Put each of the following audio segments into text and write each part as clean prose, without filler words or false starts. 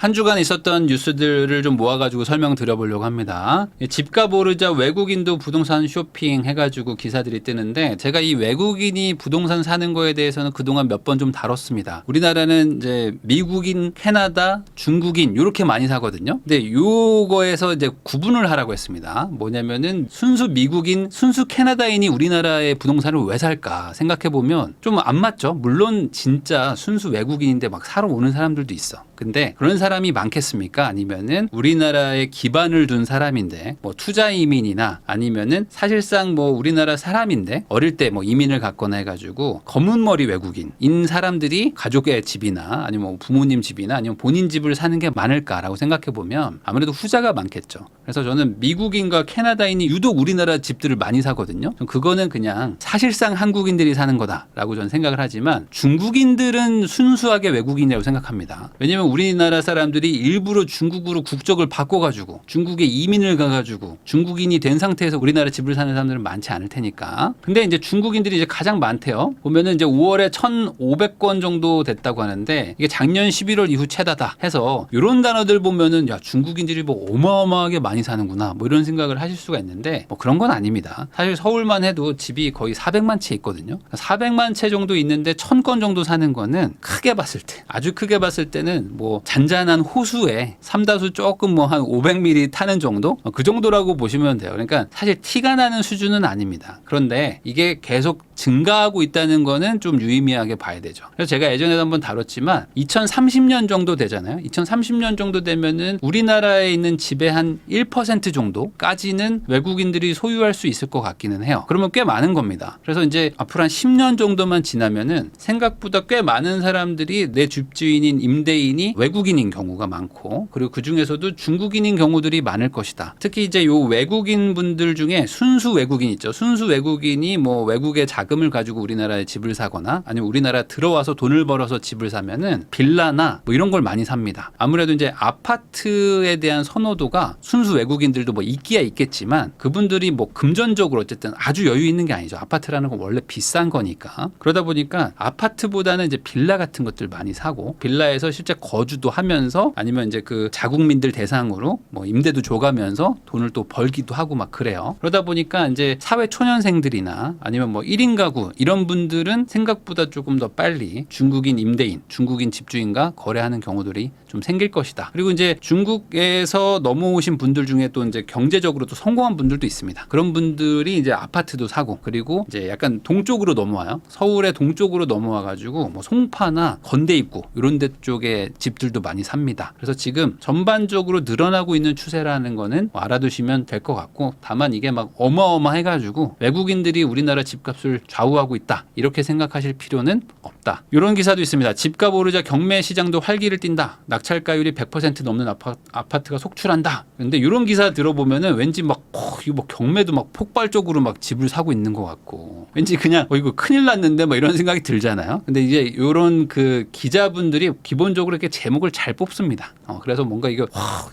한 주간 있었던 뉴스들을 좀 모아가지고 설명드려보려고 합니다. 집값 오르자 외국인도 부동산 쇼핑 해가지고 기사들이 뜨는데 제가 이 외국인이 부동산 사는 거에 대해서는 그동안 몇 번 좀 다뤘습니다. 우리나라는 이제 미국인, 캐나다, 중국인 이렇게 많이 사거든요. 근데 요거에서 이제 구분을 하라고 했습니다. 뭐냐면은 순수 미국인, 순수 캐나다인이 우리나라의 부동산을 왜 살까 생각해보면 좀 안 맞죠. 물론 진짜 순수 외국인인데 막 사러 오는 사람들도 있어. 근데 그런 사람이 많겠습니까? 아니면은 우리나라에 기반을 둔 사람인데 뭐 투자 이민이나 아니면은 사실상 뭐 우리나라 사람인데 어릴 때 뭐 이민을 갔거나 해가지고 검은 머리 외국인인 사람들이 가족의 집이나 아니면 뭐 부모님 집이나 아니면 본인 집을 사는 게 많을까라고 생각해 보면 아무래도 후자가 많겠죠. 그래서 저는 미국인과 캐나다인이 유독 우리나라 집들을 많이 사거든요. 그거는 그냥 사실상 한국인들이 사는 거다라고 저는 생각을 하지만 중국인들은 순수하게 외국인이라고 생각합니다. 왜냐하면 우리나라 사람들이 일부러 중국으로 국적을 바꿔가지고 중국에 이민을 가가지고 중국인이 된 상태에서 우리나라 집을 사는 사람들은 많지 않을 테니까. 근데 이제 중국인들이 이제 가장 많대요. 보면은 이제 5월에 1,500건 정도 됐다고 하는데 이게 작년 11월 이후 최다다 해서 이런 단어들 보면은 야 중국인들이 뭐 어마어마하게 많이 사는구나 뭐 이런 생각을 하실 수가 있는데 뭐 그런 건 아닙니다. 사실 서울만 해도 집이 거의 400만 채 있거든요. 400만 채 정도 있는데 1,000건 정도 사는 거는 크게 봤을 때 아주 크게 봤을 때는 뭐 잔잔한 호수에 삼다수 조금 뭐 한 500mm 타는 정도 그 정도라고 보시면 돼요. 그러니까 사실 티가 나는 수준은 아닙니다. 그런데 이게 계속 증가하고 있다는 거는 좀 유의미하게 봐야 되죠. 그래서 제가 예전에도 한번 다뤘지만 2030년 정도 되잖아요. 2030년 정도 되면은 우리나라에 있는 집의 한 1% 정도까지는 외국인들이 소유할 수 있을 것 같기는 해요. 그러면 꽤 많은 겁니다. 그래서 이제 앞으로 한 10년 정도만 지나면은 생각보다 꽤 많은 사람들이 내 집주인인 임대인이 외국인인 경우가 많고 그리고 그 중에서도 중국인인 경우들이 많을 것이다. 특히 이제 요 외국인 분들 중에 순수 외국인 있죠. 순수 외국인이 뭐 외국의 자금을 가지고 우리나라에 집을 사거나 아니면 우리나라 들어와서 돈을 벌어서 집을 사면은 빌라나 뭐 이런 걸 많이 삽니다. 아무래도 이제 아파트에 대한 선호도가 순수 외국인들도 뭐 있기야 있겠지만 그분들이 뭐 금전적으로 어쨌든 아주 여유 있는 게 아니죠. 아파트라는 건 원래 비싼 거니까. 그러다 보니까 아파트보다는 이제 빌라 같은 것들 많이 사고 빌라에서 실제 거주도 하면서 아니면 이제 그 자국민들 대상으로 뭐 임대도 줘가면서 돈을 또 벌기도 하고 막 그래요. 그러다 보니까 이제 사회 초년생들이나 아니면 뭐 1인 가구 이런 분들은 생각보다 조금 더 빨리 중국인 임대인, 중국인 집주인과 거래하는 경우들이 좀 생길 것이다. 그리고 이제 중국에서 넘어오신 분들 중에 또 이제 경제적으로도 성공한 분들도 있습니다. 그런 분들이 이제 아파트도 사고 그리고 이제 약간 동쪽으로 넘어와요. 서울의 동쪽으로 넘어와 가지고 뭐 송파나 건대 입구 이런 데 쪽에 집들도 많이 삽니다. 그래서 지금 전반적으로 늘어나고 있는 추세라는 거는 뭐 알아두시면 될 것 같고 다만 이게 막 어마어마해 가지고 외국인들이 우리나라 집값을 좌우하고 있다. 이렇게 생각하실 필요는 없다. 이런 기사도 있습니다. 집값 오르자 경매 시장도 활기를 띈다. 낙찰가율이 100% 넘는 아파트가 속출한다. 근데 이런 기사 들어보면은 왠지 막 이거 뭐 경매도 막 폭발적으로 막 집을 사고 있는 것 같고 왠지 그냥 이거 큰일 났는데 뭐 이런 생각이 들잖아요. 근데 이제 이런 그 기자분들이 기본적으로 이렇게 제목을 잘 뽑습니다. 그래서 뭔가 이거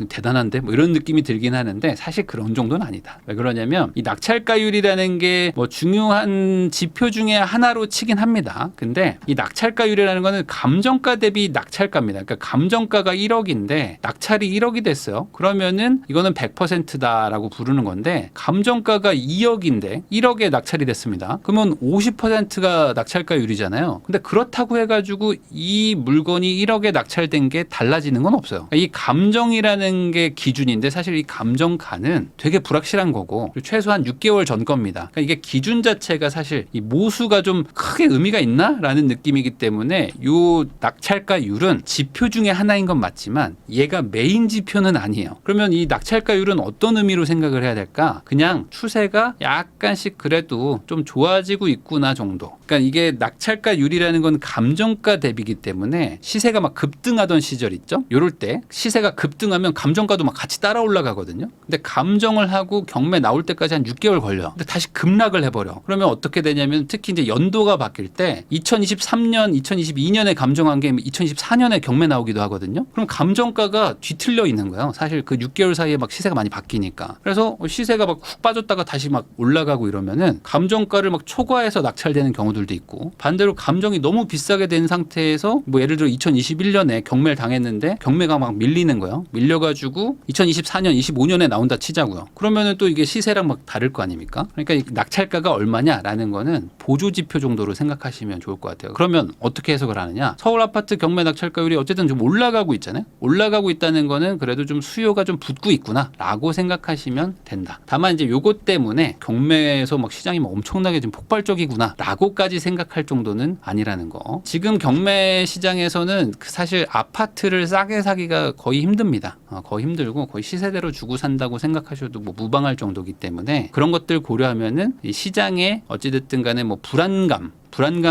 대단한데 뭐 이런 느낌이 들긴 하는데 사실 그런 정도는 아니다. 왜 그러냐면 이 낙찰가율이라는 게 뭐 중요한 지표 중에 하나로 치긴 합니다. 근데 이 낙찰가율이라는 거는 감정가 대비 낙찰가입니다. 그러니까 감정가가 1억인데 낙찰이 1억이 됐어요. 그러면은 이거는 100%다라고 부르는 건데 감정가가 2억인데 1억에 낙찰이 됐습니다. 그러면 50%가 낙찰가율이잖아요. 근데 그렇다고 해가지고 이 물건이 1억에 낙찰된 게 달라지는 건 없어요. 이 감정이라는 게 기준인데 사실 이 감정가는 되게 불확실한 거고 최소한 6개월 전 겁니다. 그러니까 이게 기준 자체가 사실 이 모수가 좀 크게 의미가 있나라는 느낌이기 때문에 이 낙찰가율은 지표 중에 하나인 건 맞지만 얘가 메인 지표는 아니에요. 그러면 이 낙찰가율은 어떤 의미로 생각을 해야 될까? 그냥 추세가 약간씩 그래도 좀 좋아지고 있구나 정도. 그러니까 이게 낙찰가율이라는 건 감정가 대비이기 때문에 시세가 막 급등하던 시절 있죠? 요럴 때 시세가 급등하면 감정가도 막 같이 따라 올라가거든요. 근데 감정을 하고 경매 나올 때까지 한 6개월 걸려. 근데 다시 급락을 해버려. 그러면 어떻게 되냐면 특히 이제 연도가 바뀔 때 2023년, 2022년에 감정한 게 2024년에 경매 나오기도 하거든요. 그럼 감정가가 뒤틀려 있는 거예요. 사실 그 6개월 사이에 막 시세가 많이 바뀌니까. 그래서 시세가 막 훅 빠졌다가 다시 막 올라가고 이러면은 감정가를 막 초과해서 낙찰되는 경우도 경우들도 있고, 반대로 감정이 너무 비싸게 된 상태에서 뭐 예를 들어 2021년에 경매를 당했는데 경매가 막 밀리는 거예요. 밀려가지고 2024년, 25년에 나온다 치자고요. 그러면은 또 이게 시세랑 막 다를 거 아닙니까? 그러니까 이 낙찰가가 얼마냐라는 거는 보조 지표 정도로 생각하시면 좋을 것 같아요. 그러면 어떻게 해석을 하느냐? 서울 아파트 경매 낙찰가율이 어쨌든 좀 올라가고 있잖아요. 올라가고 있다는 거는 그래도 좀 수요가 좀 붙고 있구나라고 생각하시면 된다. 다만 이제 요것 때문에 경매에서 막 시장이 막 엄청나게 좀 폭발적이구나라고까지 생각할 정도는 아니라는 거. 지금 경매 시장에서는 사실 아파트를 싸게 사기가 거의 힘듭니다. 거의 힘들고 거의 시세대로 주고 산다고 생각하셔도 뭐 무방할 정도이기 때문에 그런 것들 고려하면은 이 시장에 어찌됐든 간에 뭐 불안감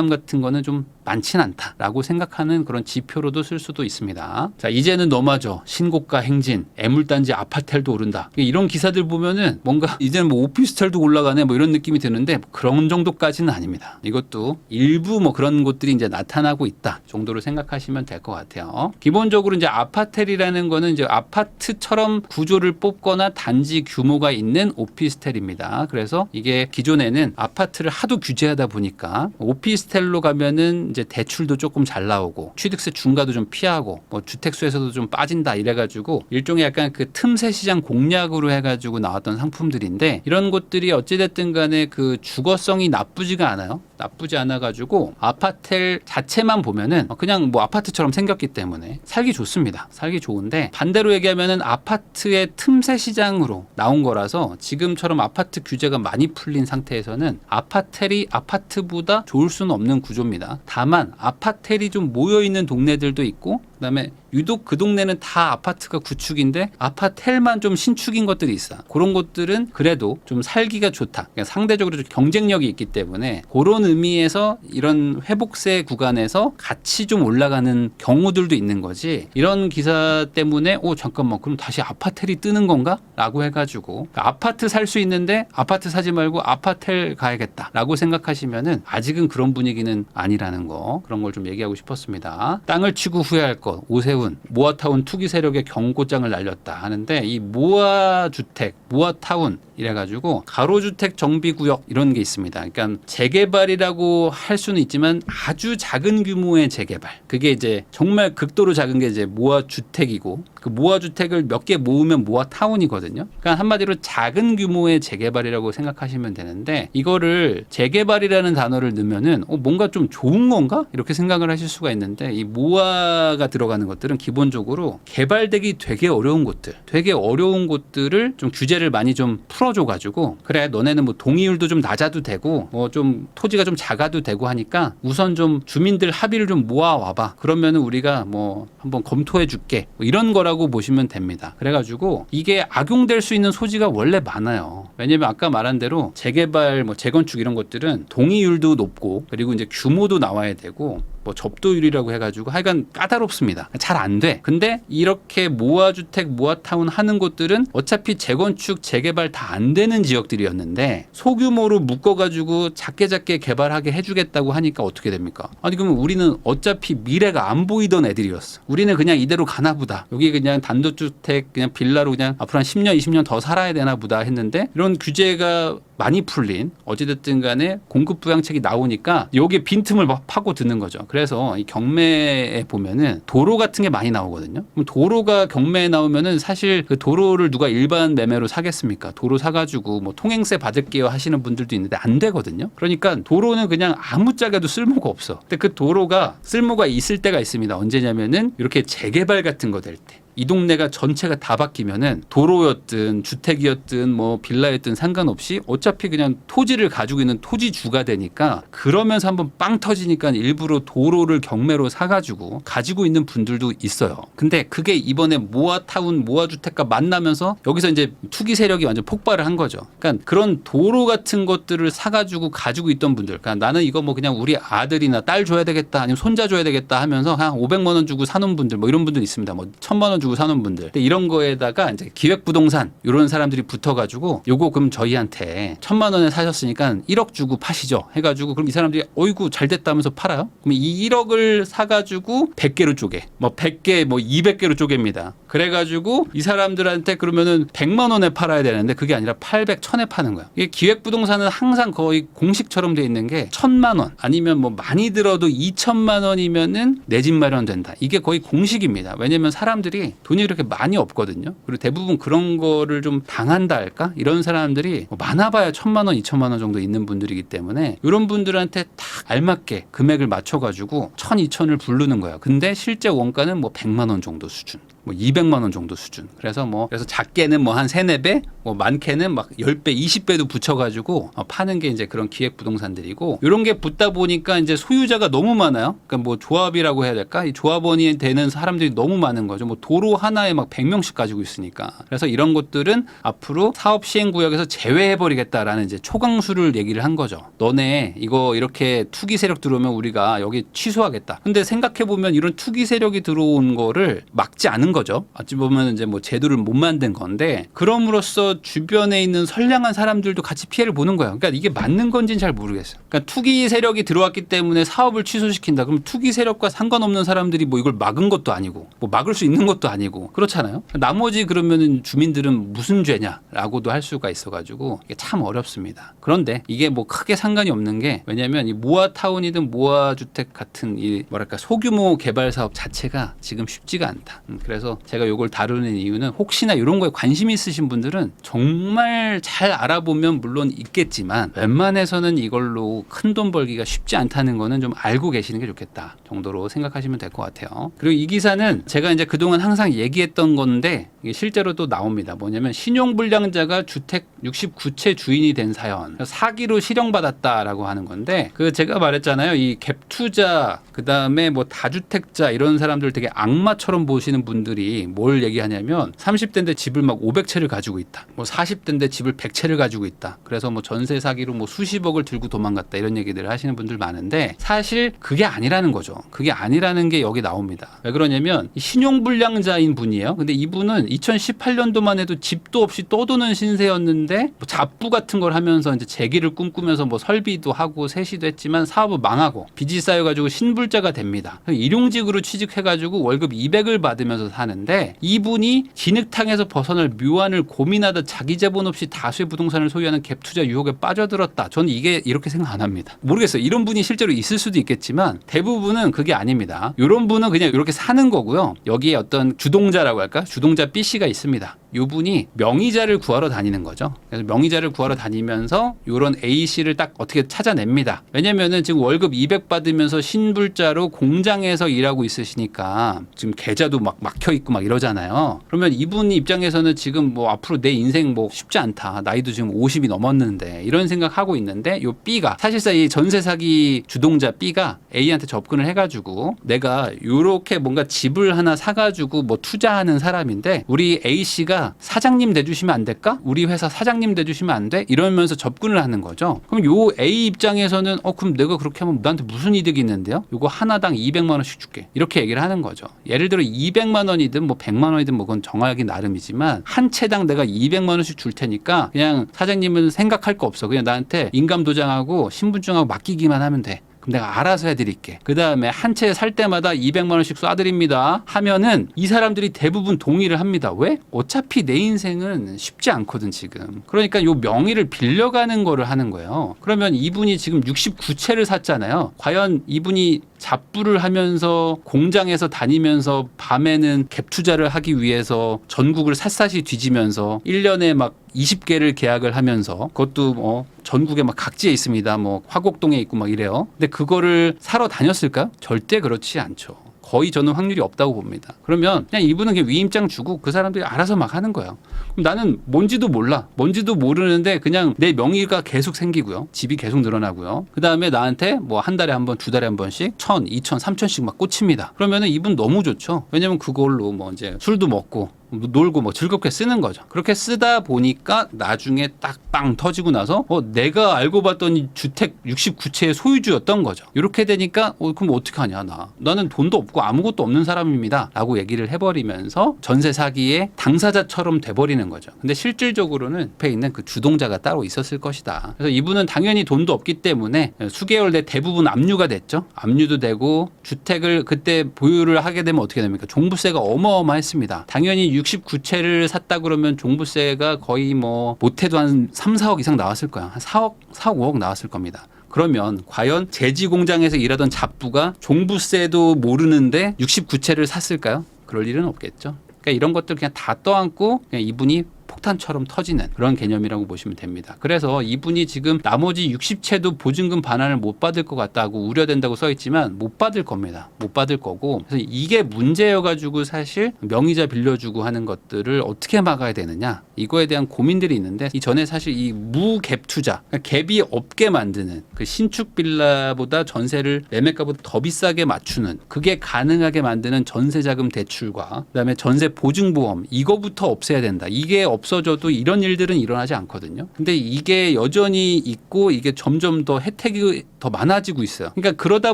같은 거는 좀 많진 않다라고 생각하는 그런 지표로도 쓸 수도 있습니다. 자, 이제는 너무하죠. 신고가 행진, 애물단지 아파텔도 오른다. 이런 기사들 보면은 뭔가 이제는 뭐 오피스텔도 올라가네 뭐 이런 느낌이 드는데 그런 정도까지는 아닙니다. 이것도 일부 뭐 그런 곳들이 이제 나타나고 있다 정도로 생각하시면 될 것 같아요. 기본적으로 이제 아파텔이라는 거는 이제 아파트처럼 구조를 뽑거나 단지 규모가 있는 오피스텔입니다. 그래서 이게 기존에는 아파트를 하도 규제하다 보니까 오피스텔로 가면은 이제 대출도 조금 잘 나오고 취득세 중과도 좀 피하고 뭐 주택수에서도 좀 빠진다 이래가지고 일종의 약간 그 틈새 시장 공략으로 해가지고 나왔던 상품들인데 이런 것들이 어찌됐든 간에 그 주거성이 나쁘지가 않아요. 나쁘지 않아가지고 아파텔 자체만 보면은 그냥 뭐 아파트처럼 생겼기 때문에 살기 좋습니다. 살기 좋은데 반대로 얘기하면은 아파트의 틈새 시장으로 나온 거라서 지금처럼 아파트 규제가 많이 풀린 상태에서는 아파텔이 아파트보다 좋을 수는 없는 구조입니다. 다만 아파텔이 좀 모여있는 동네들도 있고 그다음에 유독 그 동네는 다 아파트가 구축인데 아파텔만 좀 신축인 것들이 있어. 그런 것들은 그래도 좀 살기가 좋다. 그러니까 상대적으로 좀 경쟁력이 있기 때문에 그런 의미에서 이런 회복세 구간에서 같이 좀 올라가는 경우들도 있는 거지. 이런 기사 때문에 잠깐만 그럼 다시 아파텔이 뜨는 건가? 라고 해가지고 그러니까 아파트 살 수 있는데 아파트 사지 말고 아파텔 가야겠다라고 생각하시면은 아직은 그런 분위기는 아니라는 거. 그런 걸 좀 얘기하고 싶었습니다. 땅을 치고 후회할 것. 오세훈 모아타운 투기 세력의 경고장을 날렸다 하는데 이 모아주택, 모아타운 이래가지고 가로주택 정비구역 이런 게 있습니다. 그러니까 재개발이라고 할 수는 있지만 아주 작은 규모의 재개발. 그게 이제 정말 극도로 작은 게 이제 모아주택이고 그 모아주택을 몇 개 모으면 모아타운이거든요. 그러니까 한마디로 작은 규모의 재개발이라고 생각하시면 되는데 이거를 재개발이라는 단어를 넣으면은 뭔가 좀 좋은 건가? 이렇게 생각을 하실 수가 있는데 이 모아가 들어가는 것들은 기본적으로 개발되기 되게 어려운 곳들을 좀 규제를 많이 좀 풀어줘가지고 그래 너네는 뭐 동의율도 좀 낮아도 되고 뭐 좀 토지가 좀 작아도 되고 하니까 우선 좀 주민들 합의를 좀 모아와봐. 그러면은 우리가 뭐 한번 검토해줄게. 뭐 이런 거라고 보시면 됩니다. 그래가지고 이게 악용될 수 있는 소지가 원래 많아요. 왜냐면 아까 말한 대로 재개발, 뭐 재건축 이런 것들은 동의율도 높고 그리고 이제 규모도 나와야 되고 뭐 접도율이라고 해가지고 하여간 까다롭습니다. 잘 안 돼. 근데 이렇게 모아주택, 모아타운 하는 곳들은 어차피 재건축, 재개발 다 안 되는 지역들이었는데 소규모로 묶어가지고 작게 개발하게 해주겠다고 하니까 어떻게 됩니까? 아니 그러면 우리는 어차피 미래가 안 보이던 애들이었어. 우리는 그냥 이대로 가나 보다. 여기 그냥 단독주택 그냥 빌라로 그냥 앞으로 한 10년, 20년 더 살아야 되나 보다 했는데 이런 규제가 많이 풀린 어찌됐든 간에 공급 부양책이 나오니까 여기에 빈틈을 막 파고 드는 거죠. 그래서 이 경매에 보면은 도로 같은 게 많이 나오거든요. 그럼 도로가 경매에 나오면은 사실 그 도로를 누가 일반 매매로 사겠습니까? 도로 사가지고 뭐 통행세 받을게요 하시는 분들도 있는데 안 되거든요. 그러니까 도로는 그냥 아무짝에도 쓸모가 없어. 근데 그 도로가 쓸모가 있을 때가 있습니다. 언제냐면은 이렇게 재개발 같은 거 될 때. 이 동네가 전체가 다 바뀌면은 도로였든 주택이었든 뭐 빌라였든 상관없이 어차피 그냥 토지를 가지고 있는 토지주가 되니까 그러면서 한번 빵 터지니까 일부러 도로를 경매로 사가지고 가지고 있는 분들도 있어요. 근데 그게 이번에 모아타운, 모아주택과 만나면서 여기서 이제 투기 세력이 완전 폭발을 한 거죠. 그러니까 그런 도로 같은 것들을 사가지고 가지고 있던 분들, 그러니까 나는 이거 뭐 그냥 우리 아들이나 딸 줘야 되겠다, 아니면 손자 줘야 되겠다 하면서 한 500만 원 주고 사는 분들, 뭐 이런 분들 있습니다. 뭐 1000만 원 주고 주고 사는 분들. 근데 이런 거에다가 이제 기획부동산 이런 사람들이 붙어가지고 요거 그럼 저희한테 1,000만 원에 사셨으니까 1억 주고 파시죠. 해가지고 그럼 이 사람들이 어이구 잘 됐다면서 팔아요. 그럼 이 1억을 사가지고 100개로 쪼개. 뭐 100개 뭐 200개로 쪼갭니다. 그래가지고 이 사람들한테 그러면은 100만 원에 팔아야 되는데 그게 아니라 800, 1000에 파는 거예요. 이게 기획부동산은 항상 거의 공식처럼 돼 있는 게 1,000만 원 아니면 뭐 많이 들어도 2,000만 원이면은 내 집 마련된다. 이게 거의 공식입니다. 왜냐면 사람들이 돈이 그렇게 많이 없거든요. 그리고 대부분 그런 거를 좀 당한다 할까? 이런 사람들이 뭐 많아봐야 1,000만 원, 2,000만 원 정도 있는 분들이기 때문에 이런 분들한테 딱 알맞게 금액을 맞춰가지고 1,000, 2,000을 부르는 거예요. 근데 실제 원가는 뭐 100만 원 정도 수준. 뭐 200만 원 정도 수준. 그래서 작게는 뭐 한 3, 4배, 뭐 많게는 막 10배, 20배도 붙여가지고 파는 게 이제 그런 기획 부동산들이고 이런 게 붙다 보니까 이제 소유자가 너무 많아요. 그러니까 뭐 조합이라고 해야 될까? 이 조합원이 되는 사람들이 너무 많은 거죠. 뭐 도로 하나에 막 100명씩 가지고 있으니까. 그래서 이런 것들은 앞으로 사업 시행 구역에서 제외해버리겠다라는 이제 초강수를 얘기를 한 거죠. 너네 이거 이렇게 투기 세력 들어오면 우리가 여기 취소하겠다. 근데 생각해보면 이런 투기 세력이 들어온 거를 막지 않은 거죠. 어찌 보면 이제 뭐 제도를 못 만든 건데 그럼으로써 주변에 있는 선량한 사람들도 같이 피해를 보는 거예요. 그러니까 이게 맞는 건지는 잘 모르겠어요. 그러니까 투기 세력이 들어왔기 때문에 사업을 취소시킨다. 그럼 투기 세력과 상관없는 사람들이 뭐 이걸 막은 것도 아니고 뭐 막을 수 있는 것도 아니고 그렇잖아요. 나머지 그러면은 주민들은 무슨 죄냐라고도 할 수가 있어가지고 이게 참 어렵습니다. 그런데 이게 뭐 크게 상관이 없는 게 왜냐하면 이 모아타운이든 모아주택 같은 이 뭐랄까 소규모 개발 사업 자체가 지금 쉽지가 않다. 그래서 제가 이걸 다루는 이유는 혹시나 이런 거에 관심 있으신 분들은 정말 잘 알아보면 물론 있겠지만 웬만해서는 이걸로 큰 돈 벌기가 쉽지 않다는 거는 좀 알고 계시는 게 좋겠다 정도로 생각하시면 될 것 같아요. 그리고 이 기사는 제가 이제 그동안 항상 얘기했던 건데 이게 실제로 또 나옵니다. 뭐냐면 신용불량자가 주택 69채 주인이 된 사연 사기로 실형받았다라고 하는 건데 그 제가 말했잖아요. 이 갭투자 그다음에 뭐 다주택자 이런 사람들 되게 악마처럼 보시는 분들이 뭘 얘기하냐면 30대인데 집을 막 500채를 가지고 있다. 뭐 40대인데 집을 100채를 가지고 있다. 그래서 뭐 전세 사기로 뭐 수십억을 들고 도망갔다. 이런 얘기들을 하시는 분들 많은데 사실 그게 아니라는 거죠. 그게 아니라는 게 여기 나옵니다. 왜 그러냐면 신용불량자인 분이에요. 근데 이분은 2018년도만 해도 집도 없이 떠도는 신세였는데 뭐 잡부 같은 걸 하면서 이제 재기를 꿈꾸면서 뭐 설비도 하고 세시도 했지만 사업은 망하고 빚이 쌓여가지고 신불자가 됩니다. 일용직으로 취직해가지고 월급 200을 받으면서 사는데 이분이 진흙탕에서 벗어날 묘안을 고민하다 자기 자본 없이 다수의 부동산을 소유하는 갭투자 유혹에 빠져들었다. 저는 이게 이렇게 생각 안 합니다. 모르겠어요. 이런 분이 실제로 있을 수도 있겠지만 대부분은 그게 아닙니다. 이런 분은 그냥 이렇게 사는 거고요. 여기에 어떤 주동자라고 할까? 주동자 B씨가 있습니다. 이 분이 명의자를 구하러 다니는 거죠. 그래서 명의자를 구하러 다니면서 이런 A씨를 딱 어떻게 찾아냅니다. 왜냐면은 지금 월급 200 받으면서 신불자로 공장에서 일하고 있으시니까 지금 계좌도 막 막혀 있고 막 이러잖아요. 그러면 이분 입장에서는 지금 뭐 앞으로 내 인생 뭐 쉽지 않다. 나이도 지금 50이 넘었는데 이런 생각하고 있는데 요 B가 사실상 이 전세 사기 주동자 B가 A한테 접근을 해가지고 내가 요렇게 뭔가 집을 하나 사가지고 뭐 투자하는 사람인데 우리 A씨가 사장님 돼주시면 안 될까? 우리 회사 사장님 돼주시면 안 돼? 이러면서 접근을 하는 거죠. 그럼 요 A 입장에서는 그럼 내가 그렇게 하면 나한테 무슨 이득이 있는데요? 요거 하나당 200만 원씩 줄게. 이렇게 얘기를 하는 거죠. 예를 들어 200만 원이든 뭐 100만 원이든 뭐 그건 정하기 나름이지만 한 채당 내가 200만 원씩 줄 테니까 그냥 사장님은 생각할 거 없어. 그냥 나한테 인감 도장하고 신분증하고 맡기기만 하면 돼. 내가 알아서 해드릴게. 그 다음에 한 채 살 때마다 200만 원씩 쏴드립니다 하면은 이 사람들이 대부분 동의를 합니다. 왜? 어차피 내 인생은 쉽지 않거든 지금. 그러니까 요 명의를 빌려가는 거를 하는 거예요. 그러면 이분이 지금 69채를 샀잖아요. 과연 이분이 잡부를 하면서 공장에서 다니면서 밤에는 갭 투자를 하기 위해서 전국을 샅샅이 뒤지면서 1년에 막 20개를 계약을 하면서 그것도 전국에 막 각지에 있습니다. 뭐 화곡동에 있고 막 이래요. 근데 그거를 사러 다녔을까요? 절대 그렇지 않죠. 거의 저는 확률이 없다고 봅니다. 그러면 그냥 이분은 그냥 위임장 주고 그 사람들이 알아서 막 하는 거예요. 그럼 나는 뭔지도 몰라. 뭔지도 모르는데 그냥 내 명의가 계속 생기고요. 집이 계속 늘어나고요. 그 다음에 나한테 뭐 한 달에 한 번, 두 달에 한 번씩 1,000, 2,000, 3,000씩 막 꽂힙니다. 그러면은 이분 너무 좋죠. 왜냐면 그걸로 뭐 이제 술도 먹고 놀고 뭐 즐겁게 쓰는 거죠. 그렇게 쓰다 보니까 나중에 딱 빵 터지고 나서 내가 알고 봤더니 주택 69채의 소유주였던 거죠. 이렇게 되니까 그럼 어떻게 하냐 나는 돈도 없고 아무것도 없는 사람입니다 라고 얘기를 해버리면서 전세 사기의 당사자처럼 돼버리는 거죠. 근데 실질적으로는 옆에 있는 그 주동자가 따로 있었을 것이다. 그래서 이분은 당연히 돈도 없기 때문에 수개월 내 대부분 압류가 됐죠. 압류도 되고 주택을 그때 보유를 하게 되면 어떻게 됩니까? 종부세가 어마어마했습니다. 당연히 69채를 샀다 그러면 종부세가 거의 뭐 못해도 한 3, 4억 이상 나왔을 거야. 한 4억, 5억 나왔을 겁니다. 그러면 과연 제지 공장에서 일하던 잡부가 종부세도 모르는데 69채를 샀을까요? 그럴 일은 없겠죠. 그러니까 이런 것들 그냥 다 떠안고 그냥 이분이 폭탄처럼 터지는 그런 개념이라고 보시면 됩니다. 그래서 이분이 지금 나머지 60채도 보증금 반환을 못 받을 것 같다고 우려된다고 써 있지만 못 받을 겁니다. 못 받을 거고 그래서 이게 문제여가지고 사실 명의자 빌려주고 하는 것들을 어떻게 막아야 되느냐 이거에 대한 고민들이 있는데 이전에 사실 이 무갭 투자 그러니까 갭이 없게 만드는 그 신축 빌라보다 전세를 매매가보다 더 비싸게 맞추는 그게 가능하게 만드는 전세자금 대출과 그다음에 전세 보증보험 이거부터 없애야 된다. 이게 없어져도 이런 일들은 일어나지 않거든요. 근데 이게 여전히 있고 이게 점점 더 혜택이 더 많아지고 있어요. 그러니까 그러다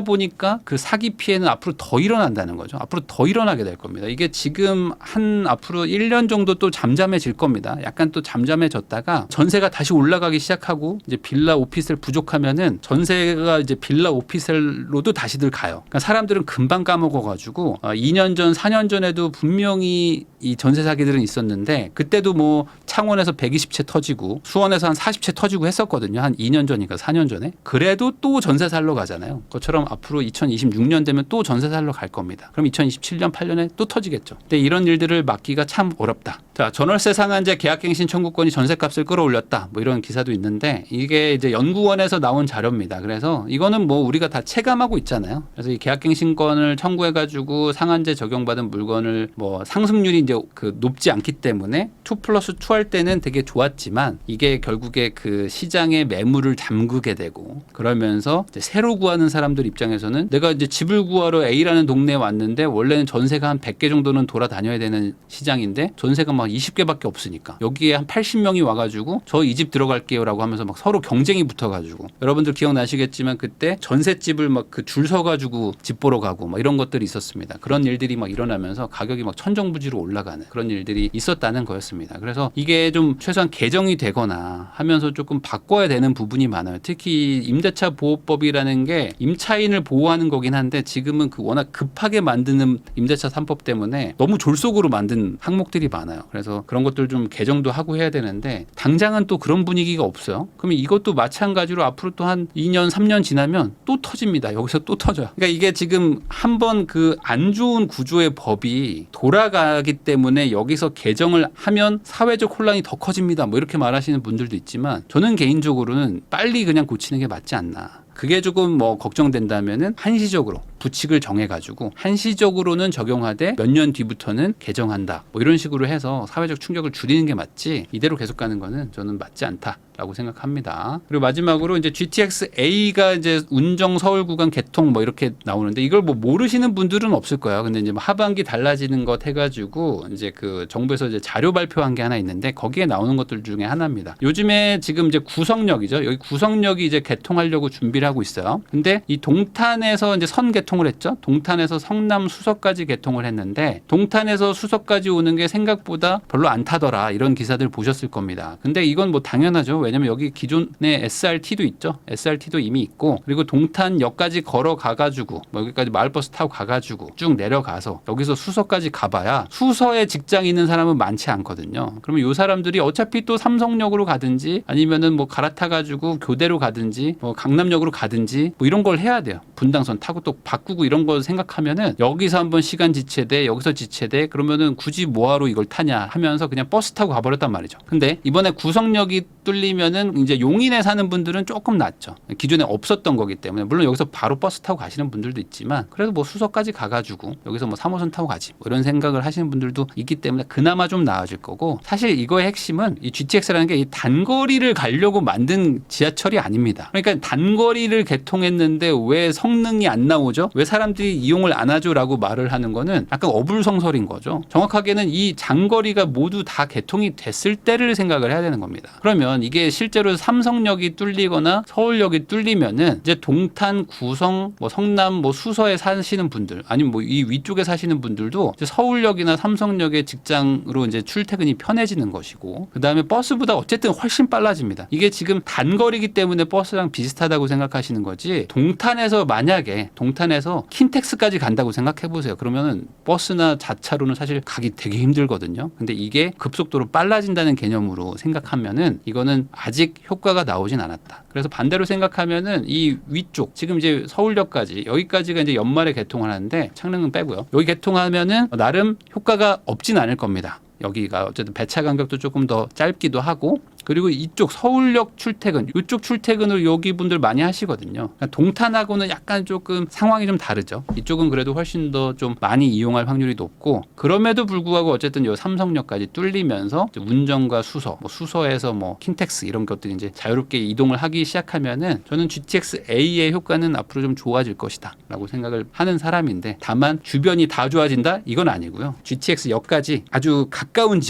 보니까 그 사기 피해는 앞으로 더 일어난다는 거죠. 앞으로 더 일어나게 될 겁니다. 이게 지금 한 앞으로 1년 정도 또 잠잠해질 겁니다. 약간 또 잠잠해졌다가 전세가 다시 올라가기 시작하고 이제 빌라 오피스텔 부족하면은 전세가 이제 빌라 오피스텔로도 다시들 가요. 그러니까 사람들은 금방 까먹어가지고 2년 전, 4년 전에도 분명히 이 전세 사기들은 있었는데 그때도 뭐 창원에서 120채 터지고 수원에서 한 40채 터지고 했었거든요. 한 2년 전이니까 4년 전에. 그래도 또 전세 살러 가잖아요. 그것처럼 앞으로 2026년 되면 또 전세 살러 갈 겁니다. 그럼 2027년, 8년에 또 터지겠죠. 근데 이런 일들을 막기가 참 어렵다. 자, 전월세 상한제 계약갱신 청구권이 전세값을 끌어올렸다. 뭐 이런 기사도 있는데 이게 이제 연구원에서 나온 자료입니다. 그래서 이거는 뭐 우리가 다 체감하고 있잖아요. 그래서 이 계약갱신권을 청구해가지고 상한제 적용받은 물건을 뭐 상승률이 이제 그 높지 않기 때문에 2+2 할 때는 되게 좋았지만 이게 결국에 그 시장의 매물을 잠그게 되고 그러면서 이제 새로 구하는 사람들 입장에서는 내가 이제 집을 구하러 A라는 동네에 왔는데 원래는 전세가 한 100개 정도는 돌아다녀야 되는 시장인데 전세가 막 20개밖에 없으니까 여기에 한 80명이 와가지고 저 이 집 들어갈게요라고 하면서 막 서로 경쟁이 붙어가지고 여러분들 기억나시겠지만 그때 전셋집을 막 그 줄 서가지고 집 보러 가고 막 이런 것들이 있었습니다. 그런 일들이 막 일어나면서 가격이 막 천정부지로 올라가는 그런 일들이 있었다는 거였습니다. 그래서 이게 좀 최소한 개정이 되거나 하면서 조금 바꿔야 되는 부분이 많아요. 특히 임대차 보호법이라는 게 임차인을 보호하는 거긴 한데 지금은 그 워낙 급하게 만드는 임대차 3법 때문에 너무 졸속으로 만든 항목들이 많아요. 그래서 그런 것들 좀 개정도 하고 해야 되는데 당장은 또 그런 분위기가 없어요. 그러면 이것도 마찬가지로 앞으로 또 한 2년, 3년 지나면 또 터집니다. 여기서 또 터져요. 그러니까 이게 지금 한번 그 안 좋은 구조의 법이 돌아가기 때문에 여기서 개정을 하면 사회적 혼란이 더 커집니다. 뭐 이렇게 말하시는 분들도 있지만 저는 개인적으로는 빨리 그냥 고치는 게 맞지 않나. 그게 조금 뭐 걱정된다면은 한시적으로 부칙을 정해가지고 한시적으로는 적용하되 몇 년 뒤부터는 개정한다. 뭐 이런 식으로 해서 사회적 충격을 줄이는 게 맞지 이대로 계속 가는 거는 저는 맞지 않다라고 생각합니다. 그리고 마지막으로 이제 GTX-A가 이제 운정 서울 구간 개통 뭐 이렇게 나오는데 이걸 뭐 모르시는 분들은 없을 거예요. 근데 이제 뭐 하반기 달라지는 것 해가지고 이제 그 정부에서 이제 자료 발표한 게 하나 있는데 거기에 나오는 것들 중에 하나입니다. 요즘에 지금 이제 구성역이죠. 여기 구성역이 이제 개통하려고 준비를 하고 있어요. 근데 이 동탄에서 이제 선 개통을 했죠. 동탄에서 성남 수서까지 개통을 했는데 동탄에서 수서까지 오는 게 생각보다 별로 안 타더라. 이런 기사들 보셨을 겁니다. 근데 이건 뭐 당연하죠. 왜냐면 여기 기존에 SRT도 있죠. SRT도 이미 있고 그리고 동탄역까지 걸어가가지고 뭐 여기까지 마을버스 타고 가가지고 쭉 내려가서 여기서 수서까지 가봐야 수서에 직장 있는 사람은 많지 않거든요. 그러면 이 사람들이 어차피 또 삼성역으로 가든지 아니면은 뭐 갈아타가지고 교대로 가든지 뭐 강남역으로 가든지 뭐 이런 걸 해야 돼요. 분당선 타고 또 바꾸고 이런 거 생각하면은 여기서 한번 시간 지체돼 여기서 지체돼 그러면은 굳이 뭐하러 이걸 타냐 하면서 그냥 버스 타고 가버렸단 말이죠. 근데 이번에 구성역이 뚫리면은 이제 용인에 사는 분들은 조금 낫죠. 기존에 없었던 거기 때문에 물론 여기서 바로 버스 타고 가시는 분들도 있지만 그래도 뭐 수서까지 가가지고 여기서 뭐 3호선 타고 가지 뭐 이런 생각을 하시는 분들도 있기 때문에 그나마 좀 나아질 거고 사실 이거의 핵심은 이 GTX라는 게 이 단거리를 가려고 만든 지하철이 아닙니다. 그러니까 단거리를 개통했는데 왜 성능이 안 나오죠? 왜 사람들이 이용을 안 하죠?라고 말을 하는 거는 약간 어불성설인 거죠. 정확하게는 이 장거리가 모두 다 개통이 됐을 때를 생각을 해야 되는 겁니다. 그러면 이게 실제로 삼성역이 뚫리거나 서울역이 뚫리면은 이제 동탄, 구성, 뭐 성남, 뭐 수서에 사시는 분들 아니면 뭐 이 위쪽에 사시는 분들도 이제 서울역이나 삼성역의 직장으로 이제 출퇴근이 편해지는 것이고 그 다음에 버스보다 어쨌든 훨씬 빨라집니다. 이게 지금 단거리이기 때문에 버스랑 비슷하다고 생각하시는 거지 동탄에서 만약에 동탄에서 킨텍스까지 간다고 생각해 보세요. 그러면은 버스나 자차로는 사실 가기 되게 힘들거든요. 근데 이게 급속도로 빨라진다는 개념으로 생각하면은 이거는 아직 효과가 나오진 않았다. 그래서 반대로 생각하면은 이 위쪽 지금 이제 서울역까지 여기까지가 이제 연말에 개통을 하는데 창릉은 빼고요. 여기 개통하면은 나름 효과가 없진 않을 겁니다. 여기가 어쨌든 배차 간격도 조금 더 짧기도 하고 그리고 이쪽 서울역 출퇴근 이쪽 출퇴근을 여기 분들 많이 하시거든요. 그러니까 동탄하고는 약간 조금 상황이 좀 다르죠. 이쪽은 그래도 훨씬 더 좀 많이 이용할 확률이 높고 그럼에도 불구하고 어쨌든 요 삼성역까지 뚫리면서 운전과 수서 뭐 수서에서 뭐 킨텍스 이런 것들이 이제 자유롭게 이동을 하기 시작하면은 저는 GTX A의 효과는 앞으로 좀 좋아질 것이다 라고 생각을 하는 사람인데 다만 주변이 다 좋아진다 이건 아니고요. GTX 역까지 아주 가까운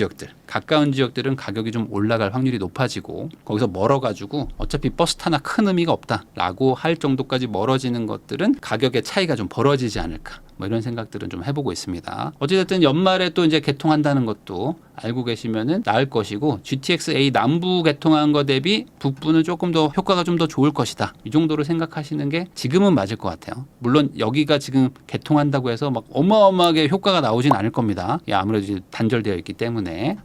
지역들은 가격이 좀 올라갈 확률이 높아지고 거기서 멀어가지고 어차피 버스 타나 큰 의미가 없다라고 할 정도까지 멀어지는 것들은 가격의 차이가 좀 벌어지지 않을까 뭐 이런 생각들은 좀 해보고 있습니다. 어찌됐든 연말에 또 이제 개통한다는 것도 알고 계시면은 나을 것이고 GTX-A 남부 개통한 거 대비 북부는 조금 더 효과가 좀 더 좋을 것이다. 이 정도로 생각하시는 게 지금은 맞을 것 같아요. 물론 여기가 지금 개통한다고 해서 막 어마어마하게 효과가 나오진 않을 겁니다. 아무래도 단절되어 있기 때문에